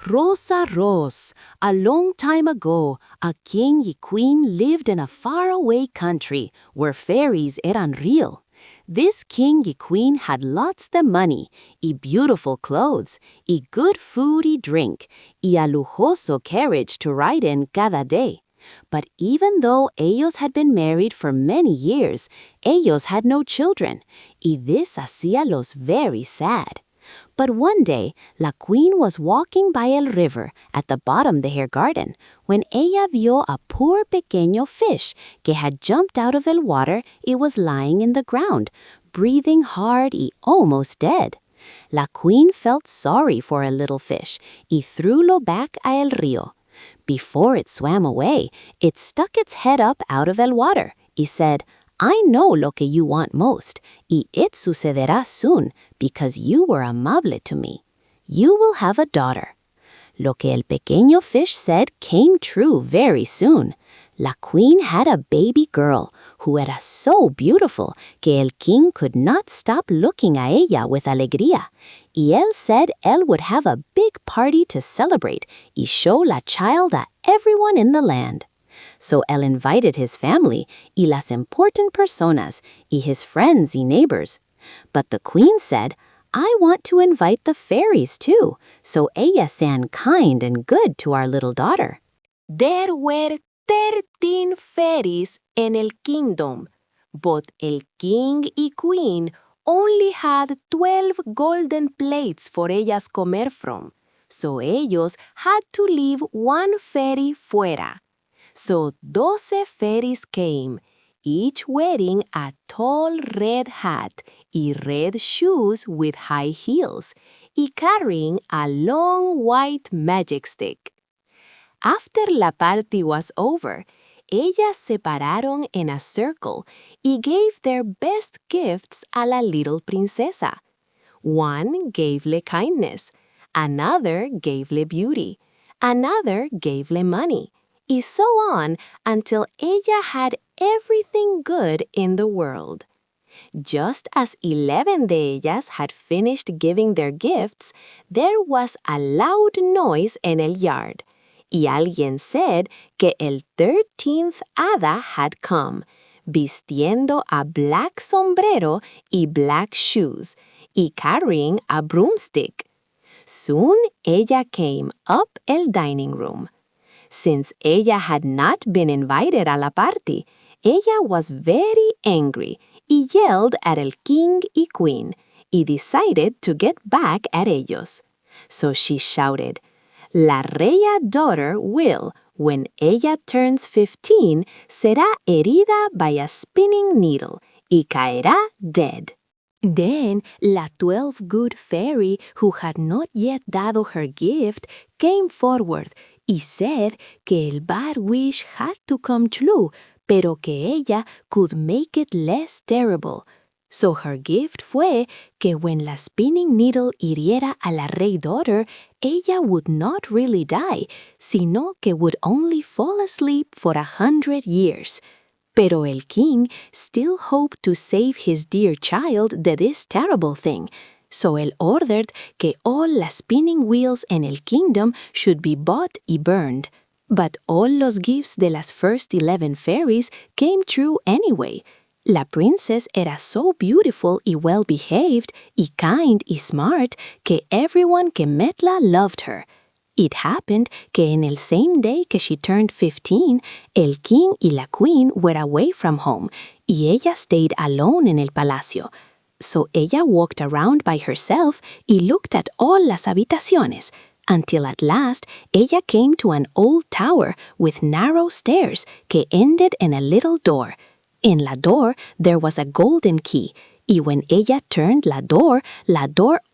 Rosa Ros, a long time ago, a king y queen lived in a faraway country where fairies eran real. This king y queen had lots de money, y beautiful clothes, y good food y drink, y a lujoso carriage to ride in cada day. But even though ellos had been married for many years, ellos had no children, y this hacía los very sad. But one day, la queen was walking by el river at the bottom de her garden when ella vio a poor pequeño fish que had jumped out of el water y was lying in the ground, breathing hard y almost dead. La queen felt sorry for a little fish y threw lo back a el río. Before it swam away, it stuck its head up out of el water y said, I know lo que you want most, y it sucederá soon, because you were amable to me. You will have a daughter. Lo que el pequeño fish said came true very soon. La queen had a baby girl who era so beautiful que el king could not stop looking a ella with alegría. Y él said él would have a big party to celebrate y show la child a everyone in the land. So él invited his family y las important personas y his friends y neighbors. But the queen said, I want to invite the fairies too, so ellas sean kind and good to our little daughter. There were 13 fairies in el kingdom, but el king y queen only had 12 golden plates for ellas comer from, so ellos had to leave one fairy fuera. So 12 fairies came, each wearing a tall red hat y red shoes with high heels, y carrying a long white magic stick. After la party was over, ellas se pararon in a circle y gave their best gifts a la little princesa. One gave-le kindness, another gave-le beauty, another gave-le money, y so on until ella had everything good in the world. Just as 11 de ellas had finished giving their gifts, there was a loud noise en el yard, y alguien said que el 13th hada had come, vistiendo a black sombrero y black shoes, y carrying a broomstick. Soon ella came up el dining room. Since ella had not been invited a la party, ella was very angry y yelled at el king y queen, y decided to get back at ellos. So she shouted, La reya daughter will, when ella turns 15, será herida by a spinning needle y caerá dead. Then la 12 good fairy who had not yet dado her gift came forward y said que el bad wish had to come true, pero que ella could make it less terrible. So her gift fue que when la spinning needle hiriera a la rey daughter, ella would not really die, sino que would only fall asleep for 100 years. Pero el king still hoped to save his dear child de this terrible thing. So él ordered que all las spinning wheels en el kingdom should be bought y burned. But all los gifts de las first 11 fairies came true anyway. La princess era so beautiful y well-behaved y kind y smart que everyone que metla loved her. It happened que en el same day que she turned 15, el king y la queen were away from home y ella stayed alone en el palacio. So ella walked around by herself y looked at all las habitaciones, until at last ella came to an old tower with narrow stairs que ended in a little door. In la door there was a golden key, y when ella turned la door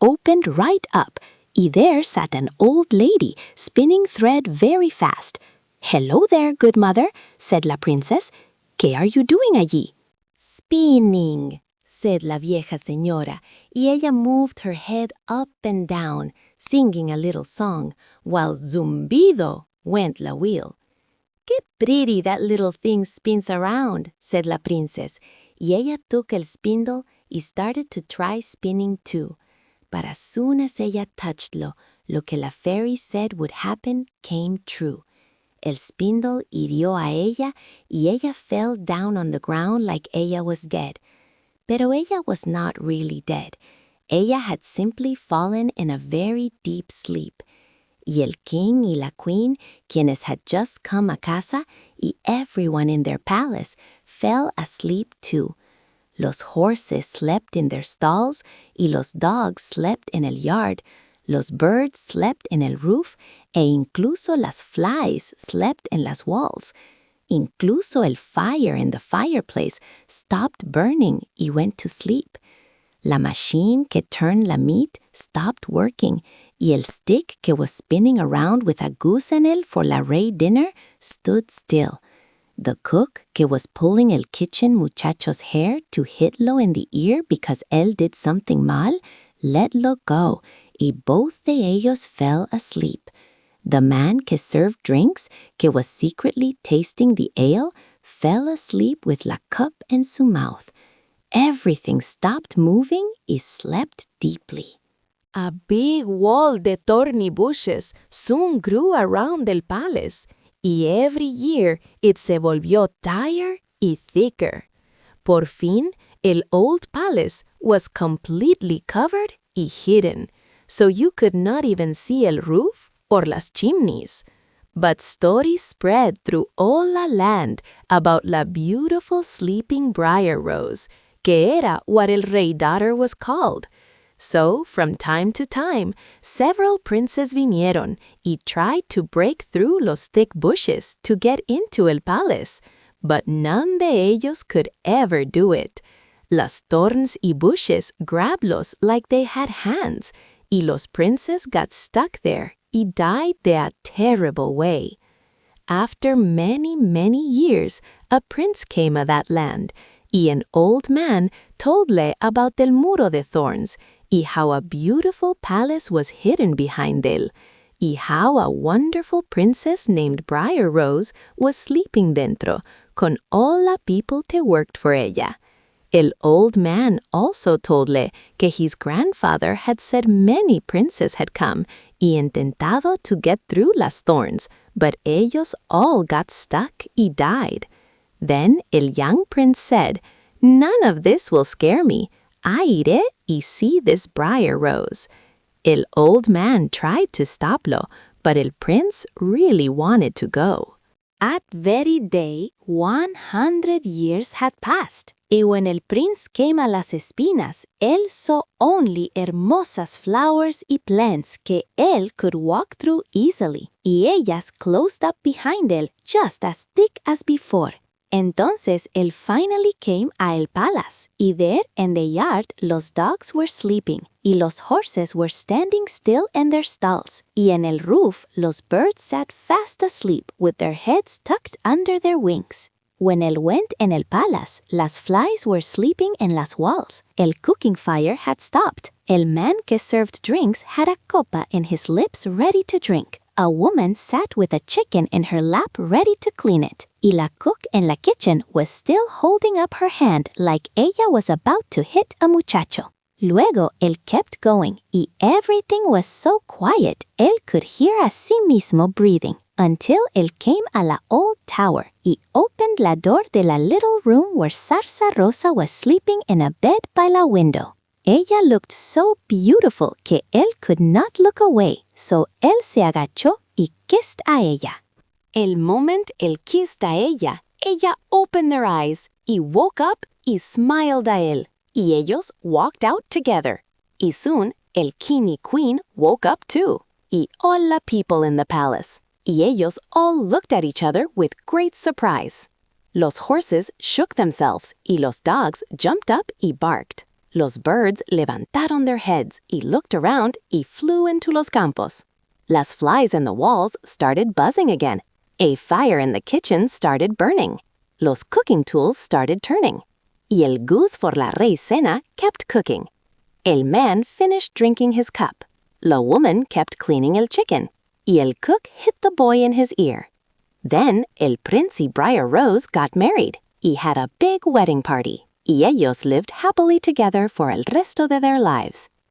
opened right up, y there sat an old lady spinning thread very fast. Hello there, good mother, said la princess. ¿Qué are you doing allí? Spinning, said la vieja señora, y ella moved her head up and down, singing a little song, while zumbido went la wheel. Qué pretty that little thing spins around, said la princess, y ella took el spindle y started to try spinning too. But as soon as ella touched lo Lo que la fairy said would happen came true. El spindle hirió a ella y ella fell down on the ground like ella was dead. Pero ella was not really dead. Ella had simply fallen in a very deep sleep. Y el king y la queen, quienes had just come a casa, y everyone in their palace, fell asleep too. Los horses slept in their stalls, y los dogs slept in el yard. Los birds slept in el roof, e incluso las flies slept in las walls. Incluso el fire in the fireplace stopped burning y went to sleep. La machine que turned la meat stopped working, y el stick que was spinning around with a goose en él for la rey dinner stood still. The cook que was pulling el kitchen muchacho's hair to hitlo in the ear because él did something mal, letlo go, y both de ellos fell asleep. The man que served drinks, que was secretly tasting the ale, fell asleep with la cup in su mouth. Everything stopped moving y slept deeply. A big wall de thorny bushes soon grew around el palace, y every year it se volvió taller y thicker. Por fin, el old palace was completely covered y hidden, so you could not even see el roof or las chimneys. But stories spread through all la land about la beautiful sleeping Briar Rose, que era what el rey daughter was called. So, from time to time, several princes vinieron y tried to break through los thick bushes to get into el palace, but none de ellos could ever do it. Las thorns y bushes grablos like they had hands, y los princes got stuck there y died de a terrible way. After many, many years, a prince came a that land, y an old man told le about del muro de thorns, y how a beautiful palace was hidden behind él, y how a wonderful princess named Briar Rose was sleeping dentro, con all la people que worked for ella. El old man also told le que his grandfather had said many princes had come y intentado to get through las thorns, but ellos all got stuck y died. Then el young prince said, "None of this will scare me. I iré y see this Briar Rose." El old man tried to stoplo, but el prince really wanted to go. At very day, 100 years had passed, y when el prince came a las espinas, él saw only hermosas flowers y plants que él could walk through easily, y ellas closed up behind él just as thick as before. Entonces él finally came a el palace, y there in the yard los dogs were sleeping, y los horses were standing still in their stalls, y en el roof los birds sat fast asleep with their heads tucked under their wings. When él went en el palace, las flies were sleeping in las walls. El cooking fire had stopped. El man que served drinks had a copa in his lips ready to drink. A woman sat with a chicken in her lap ready to clean it. Y la cook in la kitchen was still holding up her hand like ella was about to hit a muchacho. Luego él kept going, y everything was so quiet él could hear a sí mismo breathing, until él came a la old tower y opened la door de la little room where Zarza Rosa was sleeping in a bed by la window. Ella looked so beautiful que él could not look away, so él se agachó y kissed a ella. El moment él kissed a ella, ella opened their eyes y woke up y smiled a él, y ellos walked out together. Y soon el king y queen woke up too, y all la people in the palace, y ellos all looked at each other with great surprise. Los horses shook themselves y los dogs jumped up y barked. Los birds levantaron their heads y looked around y flew into los campos. Las flies in the walls started buzzing again. A fire in the kitchen started burning. Los cooking tools started turning. Y el goose for la reisena kept cooking. El man finished drinking his cup. La woman kept cleaning el chicken. Y el cook hit the boy in his ear. Then el prince y Briar Rose got married y had a big wedding party. Y ellos lived happily together for el resto de their lives.